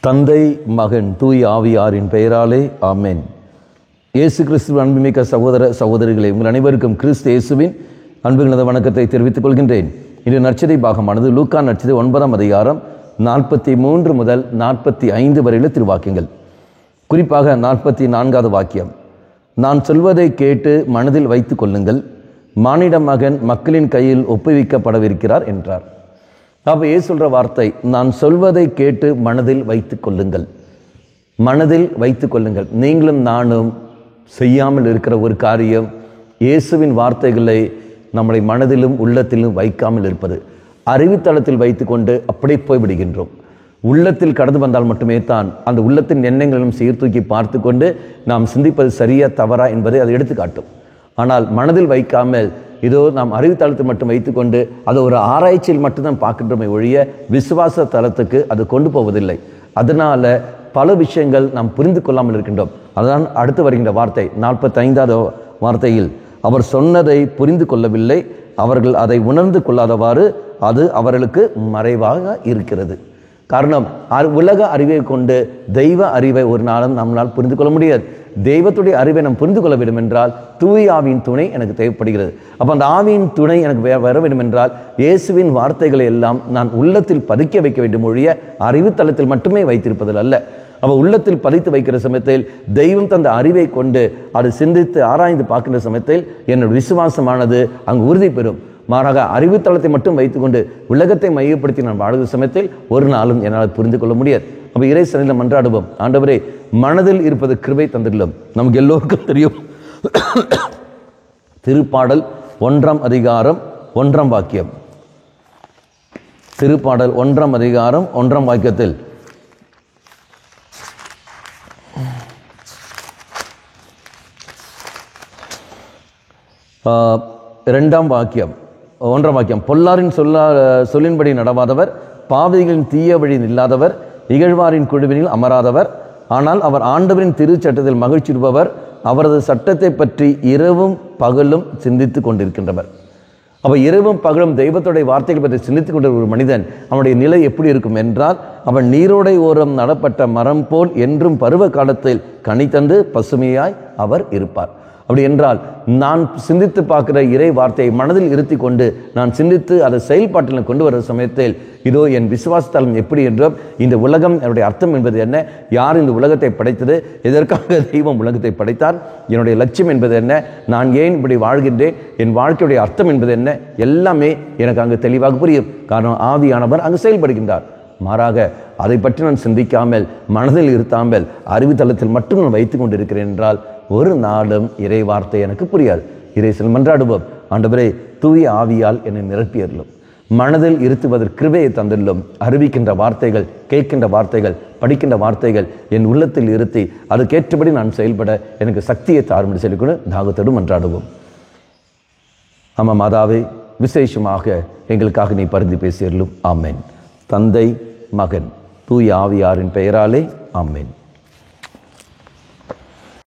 தந்தை, மகன், தூய் ஆவியாரின் பெயராலே ஆமென். இயேசு கிறிஸ்துவின் அன்புமிக்க சகோதர சகோதரிகளே, உங்கள் அனைவருக்கும் கிறிஸ்து இயேசுவின் அன்புகளது வணக்கத்தை தெரிவித்துக் கொள்கின்றேன். இன்று நற்செய்தி பாகமானது லூக்கா நற்செய்தி 9ஆம் அதிகாரம் 43 முதல் 45 வரையில திருவாக்கியங்கள். குறிப்பாக 44வது வாக்கியம், நான் சொல்வதை கேட்டு மனதில் வைத்துக் கொள்ளுங்கள், மானிட மகன் மக்களின் கையில் ஒப்புவிக்கப்படவிருக்கிறார் என்றார். அப்போ சொல்ற வார்த்தை, நான் சொல்வதை கேட்டு மனதில் வைத்துக் கொள்ளுங்கள். மனதில் வைத்துக் கொள்ளுங்கள். நீங்களும் நானும் செய்யாமல் இருக்கிற ஒரு காரியம், இயேசுவின் வார்த்தைகளை நம்முடைய மனதிலும் உள்ளத்திலும் வைக்காமல் இருப்பது. அறிவுத்தளத்தில் வைத்துக்கொண்டு அப்படியே போய்விடுகின்றோம். உள்ளத்தில் கடந்து வந்தால் மட்டுமே தான் அந்த உள்ளத்தின் எண்ணங்களும் சீர்தூக்கி பார்த்து கொண்டு நாம் சிந்திப்பது சரியா தவறா என்பதை அது எடுத்துக்காட்டும். ஆனால் மனதில் வைக்காமல் இதோ நாம் அறிவுத்தளத்தை மட்டும் வைத்துக்கொண்டு அதை ஒரு ஆராய்ச்சியில் மட்டும்தான் பார்க்கின்றோமே ஒழிய விசுவாச தளத்துக்கு அது கொண்டு போவதில்லை. அதனால பல விஷயங்கள் நாம் புரிந்து கொள்ளாமல் இருக்கின்றோம். அதுதான் அடுத்து வருகின்ற வார்த்தை, 45வது வார்த்தையில், அவர் சொன்னதை புரிந்து கொள்ளவில்லை, அவர்கள் அதை உணர்ந்து கொள்ளாதவாறு அது அவர்களுக்கு மறைவாக இருக்கிறது. காரணம், உலக அறிவை கொண்டு தெய்வ அறிவை ஒரு நாளும் நம்மளால் புரிந்து கொள்ள முடியாது. தெய்வத்துடைய அறிவை நாம் புரிந்து கொள்ள வேண்டும் என்றால் தூய ஆவியின் துணை எனக்கு தேவைப்படுகிறது. அப்போ அந்த ஆவியின் துணை எனக்கு வர வேண்டும் என்றால் இயேசுவின் வார்த்தைகளை எல்லாம் நான் உள்ளத்தில் பதிக்க வைக்க வேண்டும் ஒழிய அறிவுத்தளத்தில் மட்டுமே வைத்திருப்பதில் அல்ல. அப்போ உள்ளத்தில் பதித்து வைக்கிற சமயத்தில் தெய்வம் தந்த அறிவை கொண்டு அதை சிந்தித்து ஆராய்ந்து பார்க்கின்ற சமயத்தில் என்னுடைய விசுவாசமானது அங்கு உறுதி பெறும். மாறாக அறிவுத்தளத்தை மட்டும் வைத்துக்கொண்டு உலகத்தை மையப்படுத்தி நான் வாழ்கிற சமயத்தில் ஒரு நாளும் என்னால் புரிந்து கொள்ள முடியாது. அப்போ இறை சன்னிதியில் மன்றாடுவோம், ஆண்டவரே, மனதில் இருப்பது கிருபை தந்திடலும். நமக்கு எல்லோருக்கும் தெரியும், திருப்பாடல் 1ஆம் அதிகாரம் 1ஆம் வாக்கியம். திருப்பாடல் 1ஆம் அதிகாரம் 1ஆம் வாக்கியத்தில் இரண்டாம் வாக்கியம், 1ஆம் வாக்கியம், பொல்லாரின் சொல்லின்படி நடவாதவர், பாவிகளின் தீய வழி நில்லாதவர், இகழ்வாரின் குழுவினில் அமராதவர், ஆனால் அவர் ஆண்டவரின் திருச்சட்டத்தில் மகிழ்ச்சிடுபவர், அவரது சட்டத்தை பற்றி இரவும் பகலும் சிந்தித்து கொண்டிருக்கின்றவர். அப்போ இரவும் பகலும் தெய்வத்துடைய வார்த்தைகள் பற்றி சிந்தித்துக் கொண்ட ஒரு மனிதன், அவனுடைய நிலை எப்படி இருக்கும் என்றால், அவன் நீரோடை ஓரம் நடப்பட்ட மரம் போல் என்றும் பருவ காலத்தில் கனி தந்து பசுமையாய் அவர் இருப்பார். அப்படி என்றால் நான் சிந்தித்து பார்க்கிற இறை வார்த்தையை மனதில் இருத்தி கொண்டு நான் சிந்தித்து அதை செயல்பாட்டில் கொண்டு வர சமயத்தில் இதோ என் விசுவாசத்தலம் எப்படி என்றும், இந்த உலகம் என்னுடைய அர்த்தம் என்பது என்ன, யார் இந்த உலகத்தை படைத்தது, எதற்காக தெய்வம் உலகத்தை படைத்தார், என்னுடைய லட்சியம் என்பது என்ன, நான் ஏன் இப்படி வாழ்கின்றேன், என் வாழ்க்கையுடைய அர்த்தம் என்பது என்ன, எல்லாமே எனக்கு அங்கு தெளிவாக புரியும். காரணம், ஆவியானவர் அங்கு செயல்படுகின்றார். மாறாக அதை பற்றி நான் சிந்திக்காமல் மனதில் இருத்தாமல் அறிவுத்தளத்தில் மட்டும் நான் வைத்துக் கொண்டிருக்கிறேன் என்றால் ஒரு நாளும் இறை வார்த்தை எனக்கு புரியாது. இறைசல் மன்றாடுவோம், ஆண்டவரே, தூய ஆவியால் என்னை நிரப்பியறலும், மனதில் இருத்துவதற்கு கிருபையை தந்துள்ளோம். அறிவிக்கின்ற வார்த்தைகள், கேட்கின்ற வார்த்தைகள், படிக்கின்ற வார்த்தைகள் என் உள்ளத்தில் இருத்தி அதுக்கேற்றபடி நான் செயல்பட எனக்கு சக்தியை தாரும்படி சொல்லிக்கொண்டு தாகத்தோடு மன்றாடுவோம். ஆமா மாதாவே, விசேஷமாக எங்களுக்காக நீ பரிந்து பேசியறலும். ஆமென். தந்தை, மகன், தூய ஆவியாரின் பெயராலே ஆமென்.